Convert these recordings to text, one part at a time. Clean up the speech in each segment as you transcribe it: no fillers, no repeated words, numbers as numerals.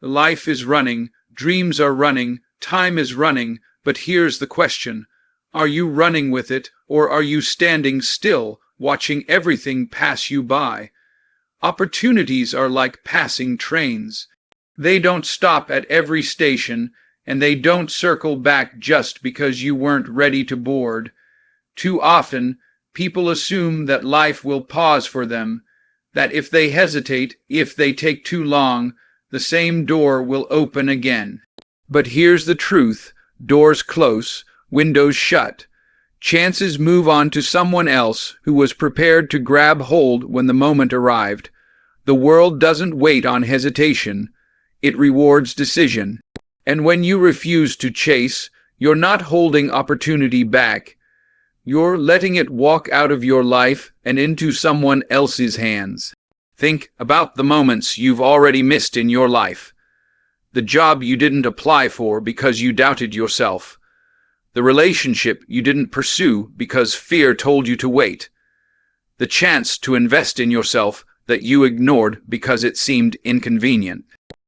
Life is running, dreams are running, time is running, but here's the question. Are you running with it, or are you standing still, watching everything pass you by? Opportunities are like passing trains. They don't stop at every station, and they don't circle back just because you weren't ready to board. Too often, people assume that life will pause for them, that if they hesitate, if they take too long, the same door will open again. But here's the truth. Doors close, windows shut. Chances move on to someone else who was prepared to grab hold when the moment arrived. The world doesn't wait on hesitation. It rewards decision. And when you refuse to chase, you're not holding opportunity back. You're letting it walk out of your life and into someone else's hands. Think about the moments you've already missed in your life. The job you didn't apply for because you doubted yourself. The relationship you didn't pursue because fear told you to wait. The chance to invest in yourself that you ignored because it seemed inconvenient.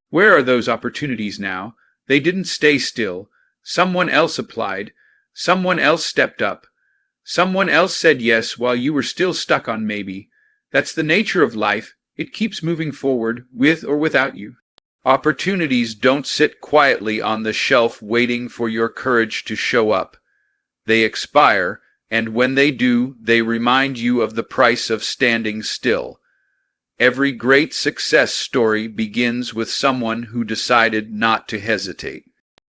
Where are those opportunities now? They didn't stay still. Someone else applied. Someone else stepped up. Someone else said yes while you were still stuck on maybe. That's the nature of life. It keeps moving forward, with or without you. Opportunities don't sit quietly on the shelf waiting for your courage to show up. They expire, and when they do, they remind you of the price of standing still. Every great success story begins with someone who decided not to hesitate.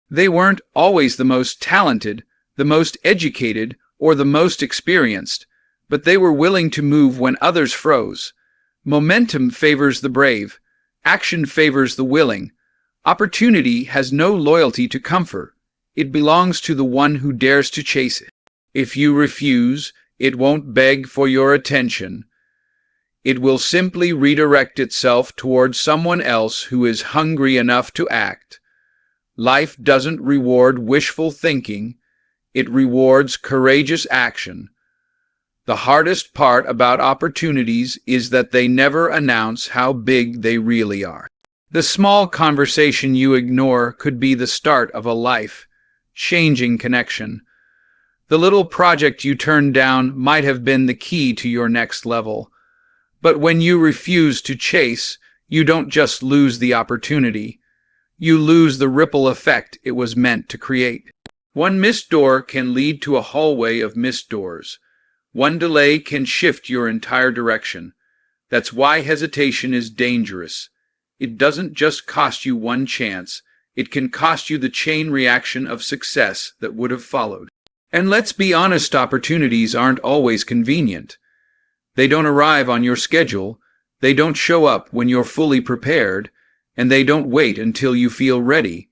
They weren't always the most talented, the most educated, or the most experienced, but they were willing to move when others froze. Momentum favors the brave. Action favors the willing. Opportunity has no loyalty to comfort. It belongs to the one who dares to chase it. If you refuse, it won't beg for your attention. It will simply redirect itself towards someone else who is hungry enough to act. Life doesn't reward wishful thinking. It rewards courageous action. The hardest part about opportunities is that they never announce how big they really are. The small conversation you ignore could be the start of a life-changing connection. The little project you turned down might have been the key to your next level. But when you refuse to chase, you don't just lose the opportunity. You lose the ripple effect it was meant to create. One missed door can lead to a hallway of missed doors. One delay can shift your entire direction. That's why hesitation is dangerous. It doesn't just cost you one chance. It can cost you the chain reaction of success that would have followed. And let's be honest, opportunities aren't always convenient. They don't arrive on your schedule. They don't show up when you're fully prepared. And they don't wait until you feel ready.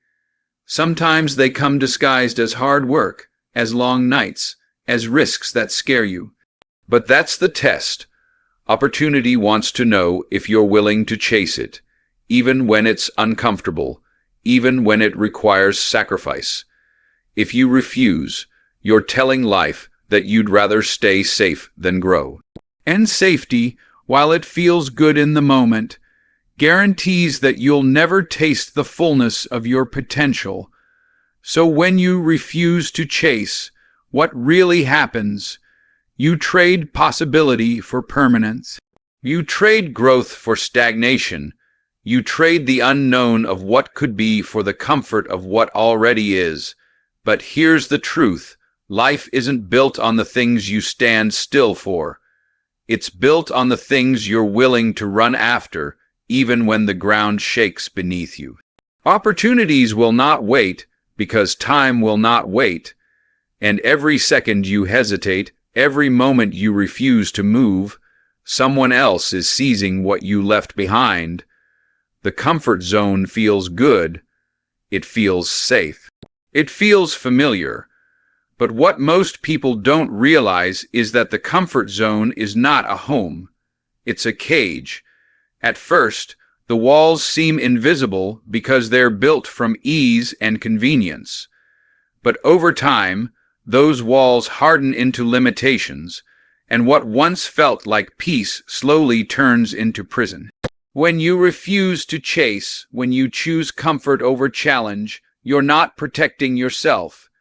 Sometimes they come disguised as hard work, as long nights, as risks that scare you. But that's the test. Opportunity wants to know if you're willing to chase it, even when it's uncomfortable, even when it requires sacrifice. If you refuse, you're telling life that you'd rather stay safe than grow. And safety, while it feels good in the moment, guarantees that you'll never taste the fullness of your potential. So when you refuse to chase, what really happens? You trade possibility for permanence. You trade growth for stagnation. You trade the unknown of what could be for the comfort of what already is. But here's the truth. Life isn't built on the things you stand still for. It's built on the things you're willing to run after, even when the ground shakes beneath you. Opportunities will not wait, because time will not wait. And every second you hesitate, every moment you refuse to move, someone else is seizing what you left behind. The comfort zone feels good. It feels safe. It feels familiar. But what most people don't realize is that the comfort zone is not a home. It's a cage. At first, the walls seem invisible because they're built from ease and convenience. But over time, those walls harden into limitations, and what once felt like peace slowly turns into prison. When you refuse to chase, when you choose comfort over challenge, you're not protecting yourself.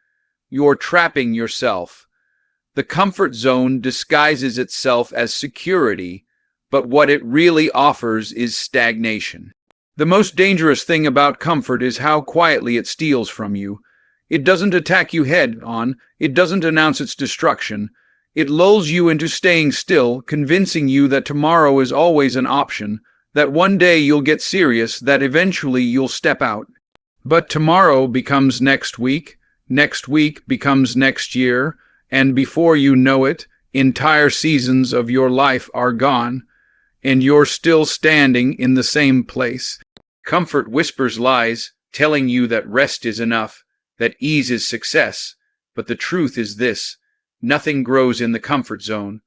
You're trapping yourself. The comfort zone disguises itself as security, but what it really offers is stagnation. The most dangerous thing about comfort is how quietly it steals from you. It doesn't attack you head on, it doesn't announce its destruction. It lulls you into staying still, convincing you that tomorrow is always an option, that one day you'll get serious, that eventually you'll step out. But tomorrow becomes next week becomes next year, and before you know it, entire seasons of your life are gone, and you're still standing in the same place. Comfort whispers lies, telling you that rest is enough, that ease is success, but the truth is this: nothing grows in the comfort zone.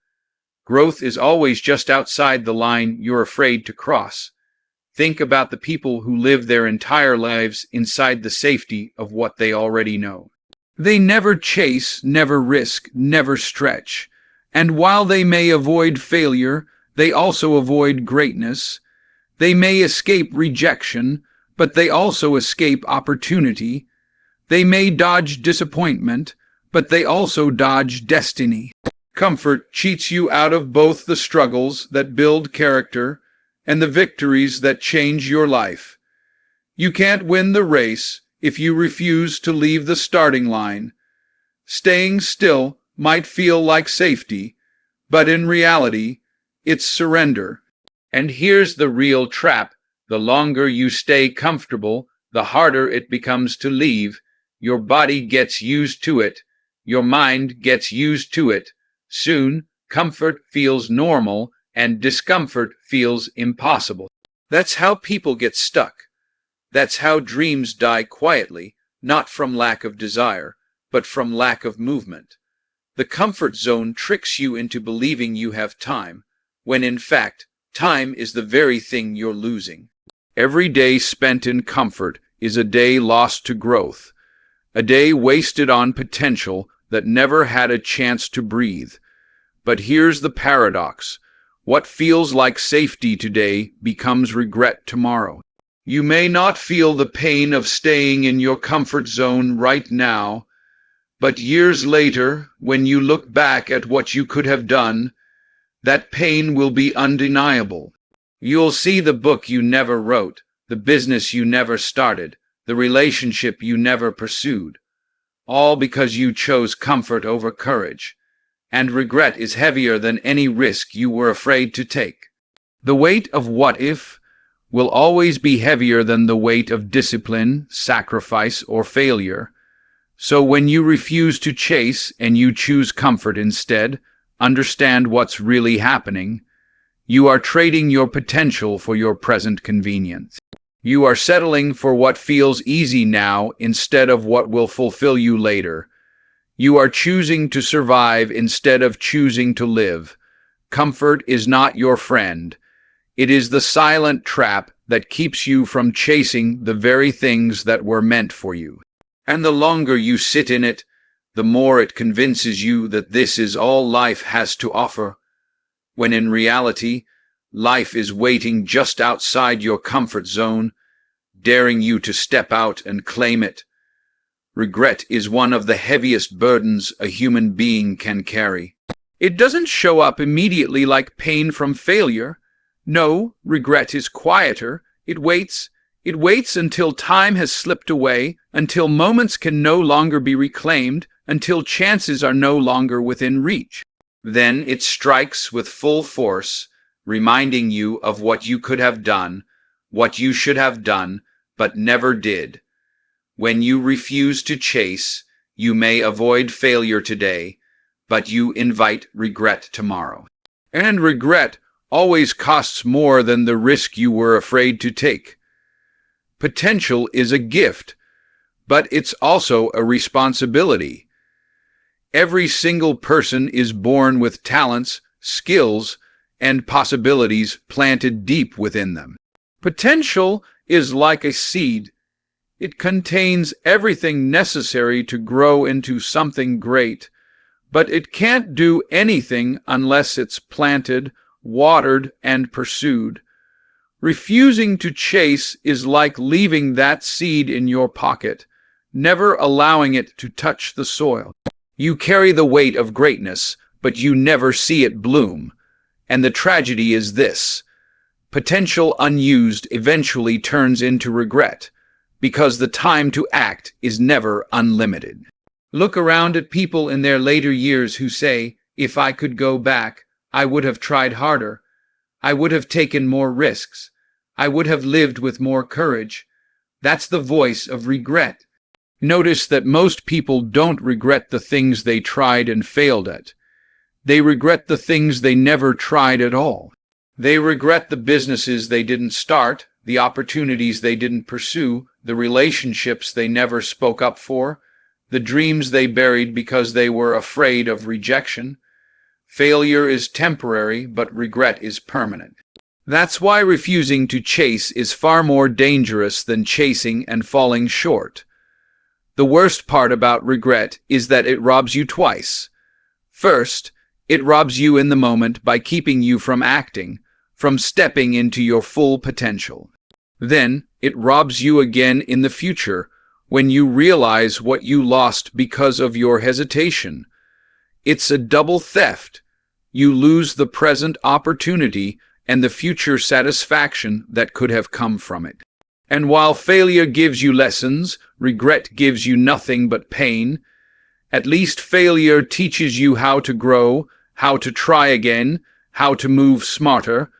Growth is always just outside the line you're afraid to cross. Think about the people who live their entire lives inside the safety of what they already know. They never chase, never risk, never stretch. And while they may avoid failure, they also avoid greatness. They may escape rejection, but they also escape opportunity. They may dodge disappointment, but they also dodge destiny. Comfort cheats you out of both the struggles that build character and the victories that change your life. You can't win the race if you refuse to leave the starting line. Staying still might feel like safety, but in reality, it's surrender. And here's the real trap: the longer you stay comfortable, the harder it becomes to leave. Your body gets used to it. Your mind gets used to it. Soon, comfort feels normal and discomfort feels impossible. That's how people get stuck. That's how dreams die quietly, not from lack of desire, but from lack of movement. The comfort zone tricks you into believing you have time, when in fact, time is the very thing you're losing. Every day spent in comfort is a day lost to growth, a day wasted on potential that never had a chance to breathe. But here's the paradox: what feels like safety today becomes regret tomorrow. You may not feel the pain of staying in your comfort zone right now, but years later, when you look back at what you could have done, that pain will be undeniable. You'll see the book you never wrote, the business you never started, the relationship you never pursued, all because you chose comfort over courage. And regret is heavier than any risk you were afraid to take. The weight of what if will always be heavier than the weight of discipline, sacrifice, or failure. So when you refuse to chase and you choose comfort instead, understand what's really happening. You are trading your potential for your present convenience. You are settling for what feels easy now instead of what will fulfill you later. You are choosing to survive instead of choosing to live. Comfort is not your friend. It is the silent trap that keeps you from chasing the very things that were meant for you. And the longer you sit in it, the more it convinces you that this is all life has to offer, when in reality, life is waiting just outside your comfort zone, daring you to step out and claim it. Regret is one of the heaviest burdens a human being can carry. It doesn't show up immediately like pain from failure. No, regret is quieter. It waits until time has slipped away, until moments can no longer be reclaimed, until chances are no longer within reach. Then it strikes with full force, reminding you of what you could have done, what you should have done, but never did. When you refuse to chase, you may avoid failure today, but you invite regret tomorrow. And regret always costs more than the risk you were afraid to take. Potential is a gift, but it's also a responsibility. Every single person is born with talents, skills, and possibilities planted deep within them. Potential is like a seed. It contains everything necessary to grow into something great, but it can't do anything unless it's planted, watered, and pursued. Refusing to chase is like leaving that seed in your pocket, never allowing it to touch the soil. You carry the weight of greatness, but you never see it bloom. And the tragedy is this: potential unused eventually turns into regret, because the time to act is never unlimited. Look around at people in their later years who say, "If I could go back, I would have tried harder. I would have taken more risks. I would have lived with more courage." That's the voice of regret. Notice that most people don't regret the things they tried and failed at. They regret the things they never tried at all. They regret the businesses they didn't start, the opportunities they didn't pursue, the relationships they never spoke up for, the dreams they buried because they were afraid of rejection. Failure is temporary, but regret is permanent. That's why refusing to chase is far more dangerous than chasing and falling short. The worst part about regret is that it robs you twice. First, it robs you in the moment by keeping you from acting, from stepping into your full potential. Then, it robs you again in the future, when you realize what you lost because of your hesitation. It's a double theft. You lose the present opportunity and the future satisfaction that could have come from it. And while failure gives you lessons, regret gives you nothing but pain. At least failure teaches you how to grow, how to try again, how to move smarter.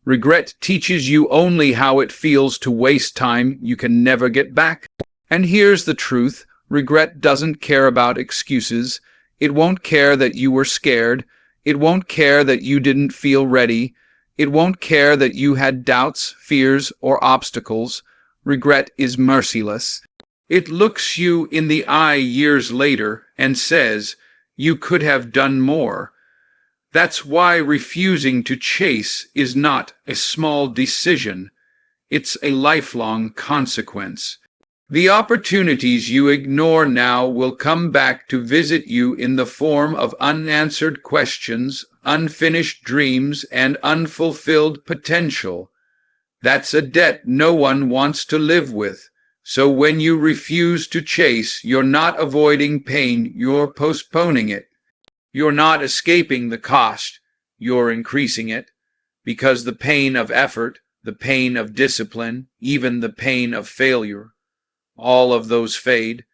Regret teaches you only how it feels to waste time you can never get back. And here's the truth: regret doesn't care about excuses. It won't care that you were scared. It won't care that you didn't feel ready. It won't care that you had doubts, fears, or obstacles. Regret is merciless. It looks you in the eye years later and says, "You could have done more." That's why refusing to chase is not a small decision. It's a lifelong consequence. The opportunities you ignore now will come back to visit you in the form of unanswered questions, unfinished dreams, and unfulfilled potential. That's a debt no one wants to live with. So when you refuse to chase, you're not avoiding pain, you're postponing it. You're not escaping the cost, you're increasing it, because the pain of effort, the pain of discipline, even the pain of failure, all of those fade,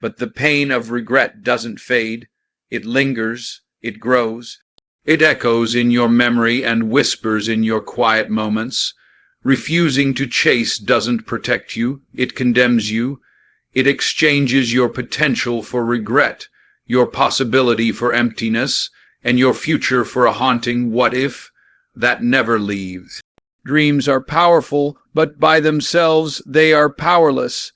but the pain of regret doesn't fade. It lingers, it grows, it echoes in your memory and whispers in your quiet moments. Refusing to chase doesn't protect you, it condemns you. It exchanges your potential for regret, your possibility for emptiness, and your future for a haunting what if that never leaves. Dreams are powerful, but by themselves they are powerless.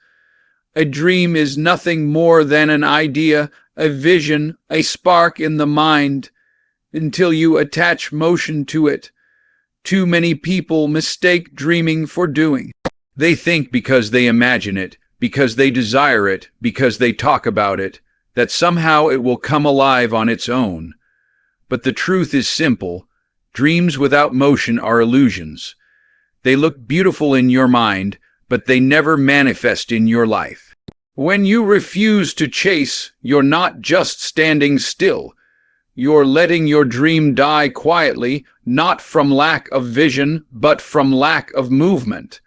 A dream is nothing more than an idea, a vision, a spark in the mind, until you attach motion to it. Too many people mistake dreaming for doing. They think because they imagine it, because they desire it, because they talk about it, that somehow it will come alive on its own. But the truth is simple. Dreams without motion are illusions. They look beautiful in your mind, but they never manifest in your life. When you refuse to chase, you're not just standing still. You're letting your dream die quietly, not from lack of vision, but from lack of movement.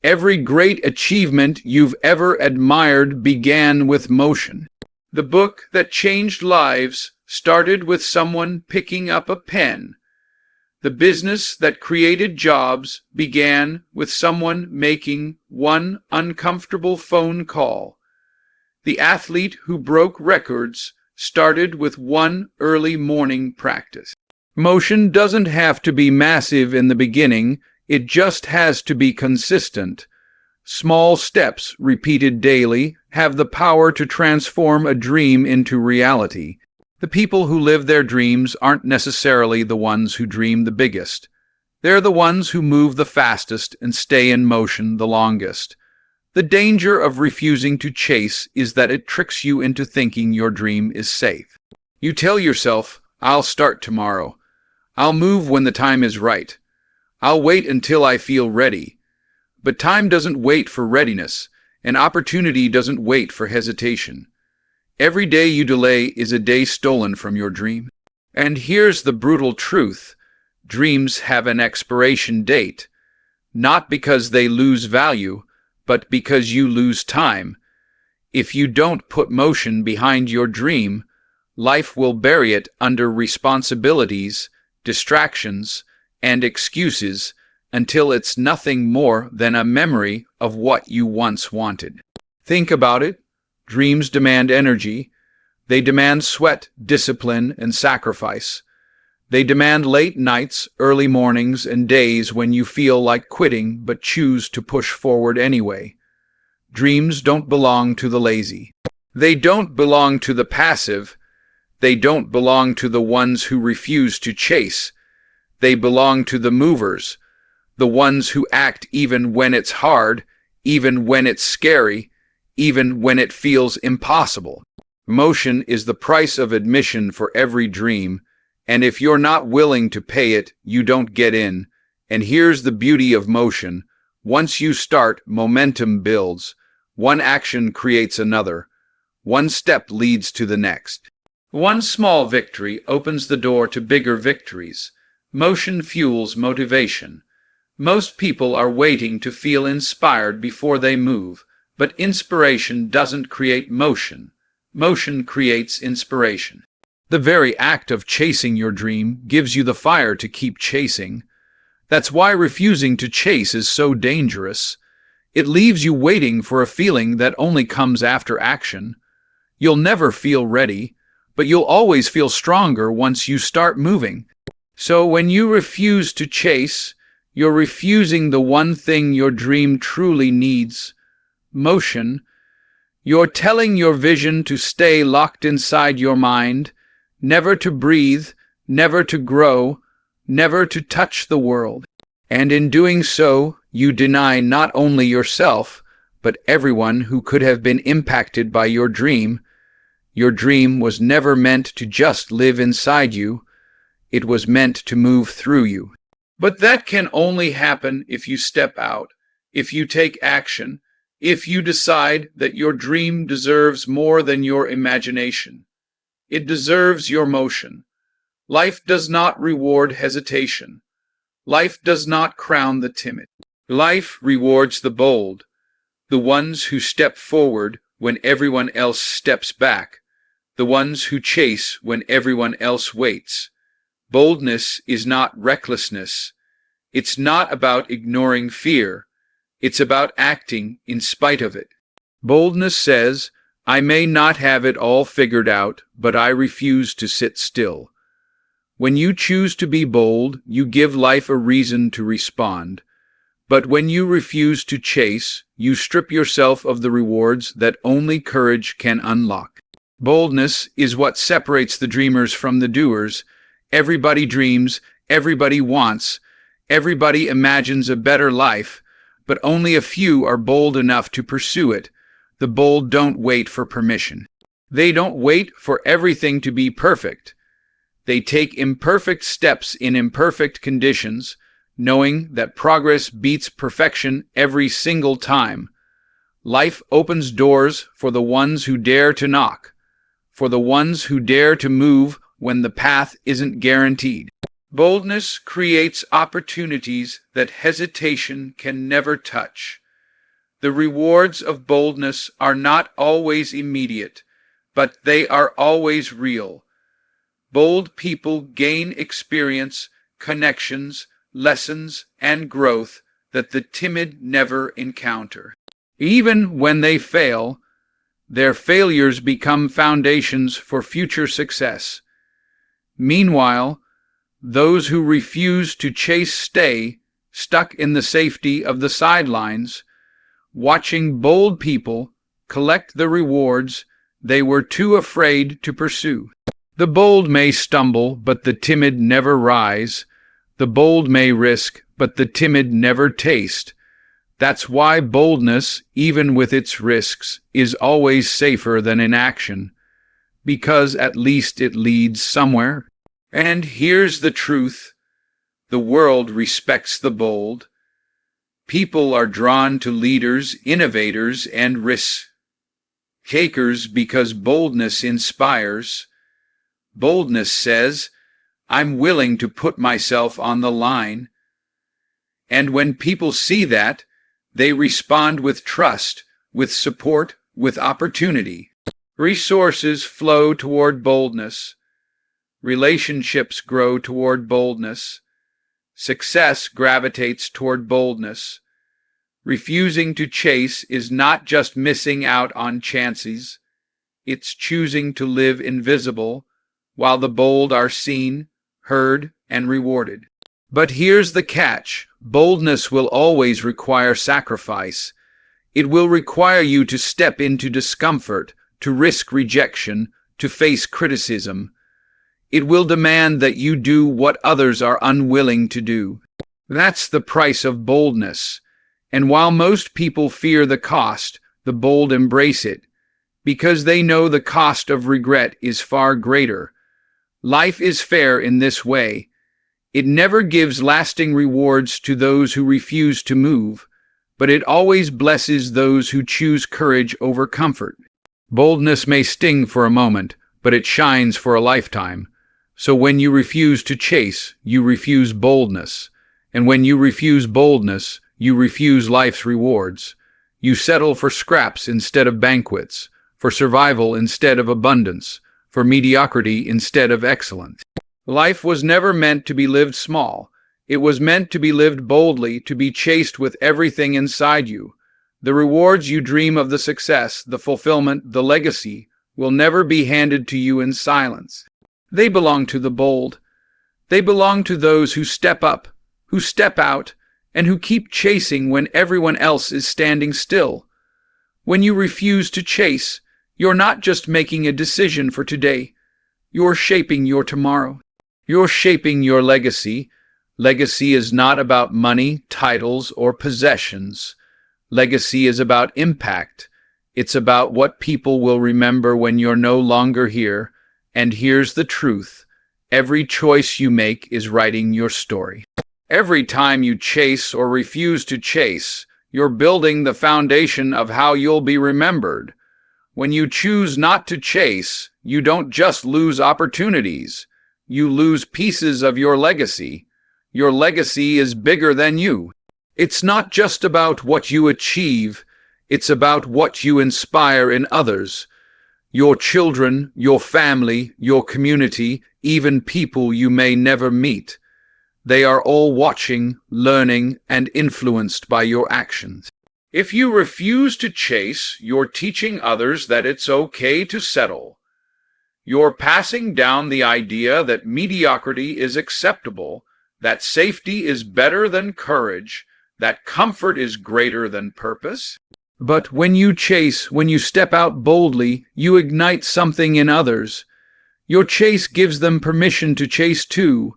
Every great achievement you've ever admired began with motion. The book that changed lives started with someone picking up a pen. The business that created jobs began with someone making one uncomfortable phone call. The athlete who broke records started with one early morning practice. Motion doesn't have to be massive in the beginning, it just has to be consistent. Small steps, repeated daily, have the power to transform a dream into reality. The people who live their dreams aren't necessarily the ones who dream the biggest. They're the ones who move the fastest and stay in motion the longest. The danger of refusing to chase is that it tricks you into thinking your dream is safe. You tell yourself, "I'll start tomorrow. I'll move when the time is right. I'll wait until I feel ready. But time doesn't wait for readiness, and opportunity doesn't wait for hesitation. Every day you delay is a day stolen from your dream. And here's the brutal truth. Dreams have an expiration date, not because they lose value, but because you lose time. If you don't put motion behind your dream, life will bury it under responsibilities, distractions, and excuses until it's nothing more than a memory of what you once wanted. Think about it. Dreams demand energy. They demand sweat, discipline, and sacrifice. They demand late nights, early mornings, and days when you feel like quitting but choose to push forward anyway. Dreams don't belong to the lazy. They don't belong to the passive. They don't belong to the ones who refuse to chase. They belong to the movers, the ones who act even when it's hard, even when it's scary, even when it feels impossible. Motion is the price of admission for every dream, and if you're not willing to pay it, you don't get in. And here's the beauty of motion. Once you start, momentum builds. One action creates another. One step leads to the next. One small victory opens the door to bigger victories. Motion fuels motivation. Most people are waiting to feel inspired before they move, but inspiration doesn't create motion. Motion creates inspiration. The very act of chasing your dream gives you the fire to keep chasing. That's why refusing to chase is so dangerous. It leaves you waiting for a feeling that only comes after action. You'll never feel ready, but you'll always feel stronger once you start moving. So when you refuse to chase, you're refusing the one thing your dream truly needs: motion. You're telling your vision to stay locked inside your mind, never to breathe, never to grow, never to touch the world. And in doing so, you deny not only yourself, but everyone who could have been impacted by your dream. Your dream was never meant to just live inside you. It was meant to move through you. But that can only happen if you step out, if you take action, if you decide that your dream deserves more than your imagination. It deserves your motion. Life does not reward hesitation. Life does not crown the timid. Life rewards the bold, the ones who step forward when everyone else steps back, the ones who chase when everyone else waits. Boldness is not recklessness. It's not about ignoring fear. It's about acting in spite of it. Boldness says, I may not have it all figured out, but I refuse to sit still. When you choose to be bold, you give life a reason to respond. But when you refuse to chase, you strip yourself of the rewards that only courage can unlock. Boldness is what separates the dreamers from the doers. Everybody dreams, everybody wants, everybody imagines a better life, but only a few are bold enough to pursue it. The bold don't wait for permission. They don't wait for everything to be perfect. They take imperfect steps in imperfect conditions, knowing that progress beats perfection every single time. Life opens doors for the ones who dare to knock, for the ones who dare to move when the path isn't guaranteed. Boldness creates opportunities that hesitation can never touch. The rewards of boldness are not always immediate, but they are always real. Bold people gain experience, connections, lessons, and growth that the timid never encounter. Even when they fail, their failures become foundations for future success. Meanwhile, those who refuse to chase stay stuck in the safety of the sidelines, watching bold people collect the rewards they were too afraid to pursue. The bold may stumble, but the timid never rise. The bold may risk, but the timid never taste. That's why boldness, even with its risks, is always safer than inaction, because at least it leads somewhere. And here's the truth. The world respects the bold. People are drawn to leaders, innovators, and risk takers because boldness inspires. Boldness says, I'm willing to put myself on the line. And when people see that, they respond with trust, with support, with opportunity. Resources flow toward boldness. Relationships grow toward boldness. Success gravitates toward boldness. Refusing to chase is not just missing out on chances. It's choosing to live invisible, while the bold are seen, heard, and rewarded. But here's the catch. Boldness will always require sacrifice. It will require you to step into discomfort, to risk rejection, to face criticism. It will demand that you do what others are unwilling to do. That's the price of boldness. And while most people fear the cost, the bold embrace it, because they know the cost of regret is far greater. Life is fair in this way. It never gives lasting rewards to those who refuse to move, but it always blesses those who choose courage over comfort. Boldness may sting for a moment, but it shines for a lifetime. So when you refuse to chase, you refuse boldness. And when you refuse boldness, you refuse life's rewards. You settle for scraps instead of banquets, for survival instead of abundance, for mediocrity instead of excellence. Life was never meant to be lived small. It was meant to be lived boldly, to be chased with everything inside you. The rewards you dream of, the success, the fulfillment, the legacy, will never be handed to you in silence. They belong to the bold. They belong to those who step up, who step out, and who keep chasing when everyone else is standing still. When you refuse to chase, you're not just making a decision for today. You're shaping your tomorrow. You're shaping your legacy. Legacy is not about money, titles, or possessions. Legacy is about impact. It's about what people will remember when you're no longer here. And here's the truth. Every choice you make is writing your story. Every time you chase or refuse to chase, you're building the foundation of how you'll be remembered. When you choose not to chase, you don't just lose opportunities. You lose pieces of your legacy. Your legacy is bigger than you. It's not just about what you achieve. It's about what you inspire in others. Your children, your family, your community, even people you may never meet. They are all watching, learning, and influenced by your actions. If you refuse to chase, you're teaching others that it's okay to settle. You're passing down the idea that mediocrity is acceptable, that safety is better than courage, that comfort is greater than purpose. But when you chase, when you step out boldly, you ignite something in others. Your chase gives them permission to chase too.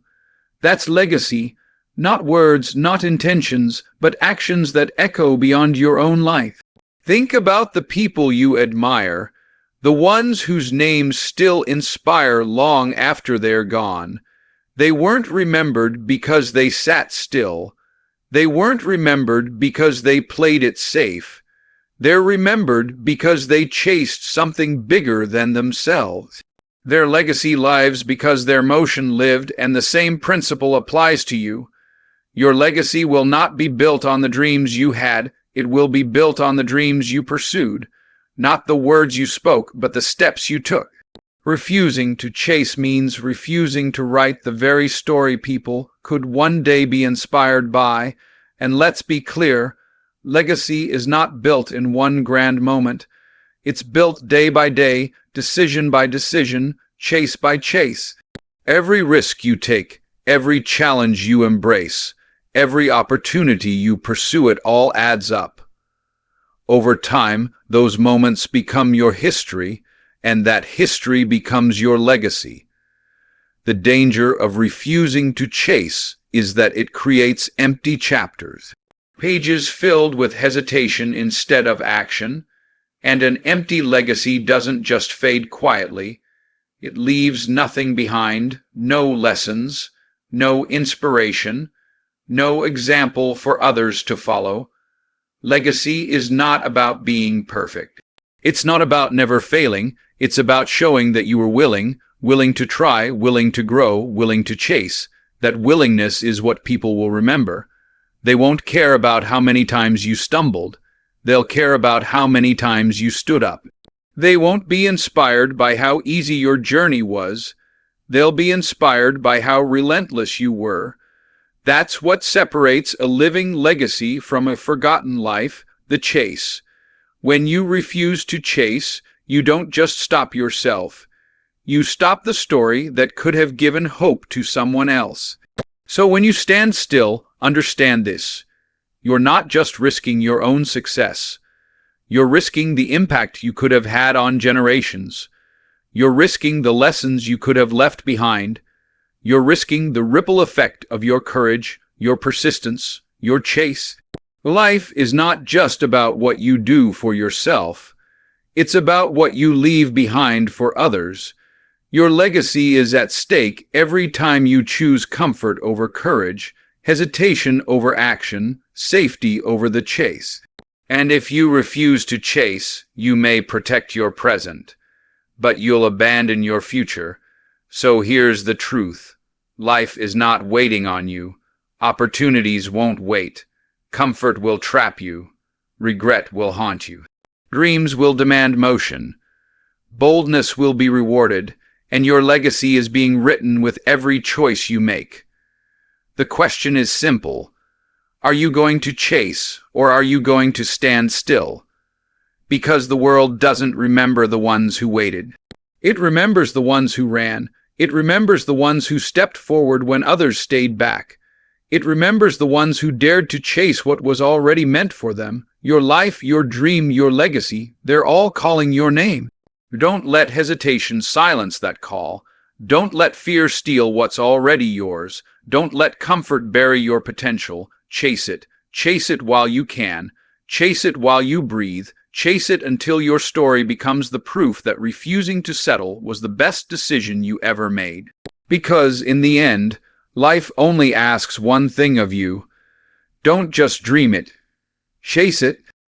That's legacy, not words, not intentions, but actions that echo beyond your own life. Think about the people you admire, the ones whose names still inspire long after they're gone. They weren't remembered because they sat still. They weren't remembered because they played it safe. They're remembered because they chased something bigger than themselves. Their legacy lives because their motion lived, and the same principle applies to you. Your legacy will not be built on the dreams you had. It will be built on the dreams you pursued. Not the words you spoke, but the steps you took. Refusing to chase means refusing to write the very story people could one day be inspired by. And let's be clear, legacy is not built in one grand moment. It's built day by day, decision by decision, chase by chase. Every risk you take, every challenge you embrace, every opportunity you pursue, it all adds up. Over time, those moments become your history, and that history becomes your legacy. The danger of refusing to chase is that it creates empty chapters, pages filled with hesitation instead of action, and an empty legacy doesn't just fade quietly. It leaves nothing behind, no lessons, no inspiration, no example for others to follow. Legacy is not about being perfect. It's not about never failing. It's about showing that you were willing to try, willing to grow, willing to chase. That willingness is what people will remember. They won't care about how many times you stumbled. They'll care about how many times you stood up. They won't be inspired by how easy your journey was. They'll be inspired by how relentless you were. That's what separates a living legacy from a forgotten life, the chase. When you refuse to chase, you don't just stop yourself. You stop the story that could have given hope to someone else. So when you stand still, understand this. You're not just risking your own success. You're risking the impact you could have had on generations. You're risking the lessons you could have left behind. You're risking the ripple effect of your courage, your persistence, your chase. Life is not just about what you do for yourself. It's about what you leave behind for others. Your legacy is at stake every time you choose comfort over courage, hesitation over action, safety over the chase. And if you refuse to chase, you may protect your present, but you'll abandon your future. So here's the truth. Life is not waiting on you. Opportunities won't wait. Comfort will trap you. Regret will haunt you. Dreams will demand motion. Boldness will be rewarded, and your legacy is being written with every choice you make. The question is simple. Are you going to chase, or are you going to stand still? Because the world doesn't remember the ones who waited. It remembers the ones who ran. It remembers the ones who stepped forward when others stayed back. It remembers the ones who dared to chase what was already meant for them. Your life, your dream, your legacy, they're all calling your name. Don't let hesitation silence that call. Don't let fear steal what's already yours. Don't let comfort bury your potential. Chase it. Chase it while you can. Chase it while you breathe. Chase it until your story becomes the proof that refusing to settle was the best decision you ever made. Because, in the end, life only asks one thing of you. Don't just dream it. Chase it.